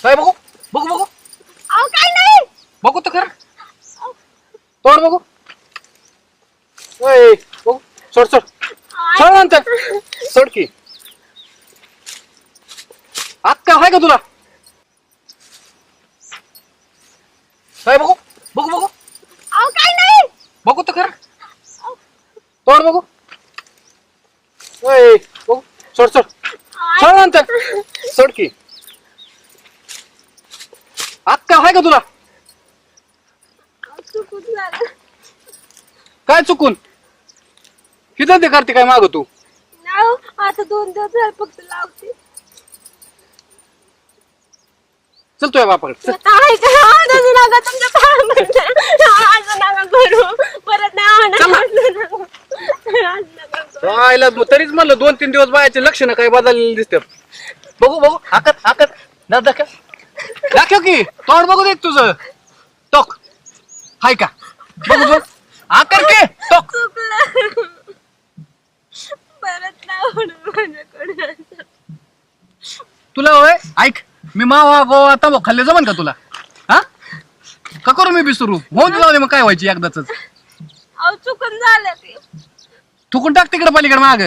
काय बघू बघू बघू अहो काय नाही. बघू तर खरं तोड बघू ओय बघू सोड सोड सोड नंतर सोड की अक्का आहे का तुला काय बघू बघू बघू अहो काय नाही. बघू तर खरं तोड बघू ओय बघू सोड सोड सोड नंतर सोड की अक्का आहे का तुला चुकून झालं. काय चुकून किती ते करते काय माग तू नाही आता 2 दिवस झाले फक्त लावते. चल तुझ्या बापाकडे चल. काय काय आवाज नका तुमच्या पायामध्ये. आवाज नका करू परत नाही राहिला मग तरीच म्हणलं 2-3 दिवस बायाचे लक्षणं काही बदललेली दिसतात बघू बघू हाकत हाकत दाखव दाखव की तोंड बघू दे तुझं टोक हाय का बघू बघ आकर के टोक चुकलं परत नाही होणार माझ्याकडे. तुला होय ऐक मी मावा गोवा तबो खाल्ले जमन का तुला हा का करू मी बिसरू होऊन जाऊ दे मग काय व्हायची एकदाच अहो चुकून झालं ते. थुकून टाक तिकडे पलीकडे माग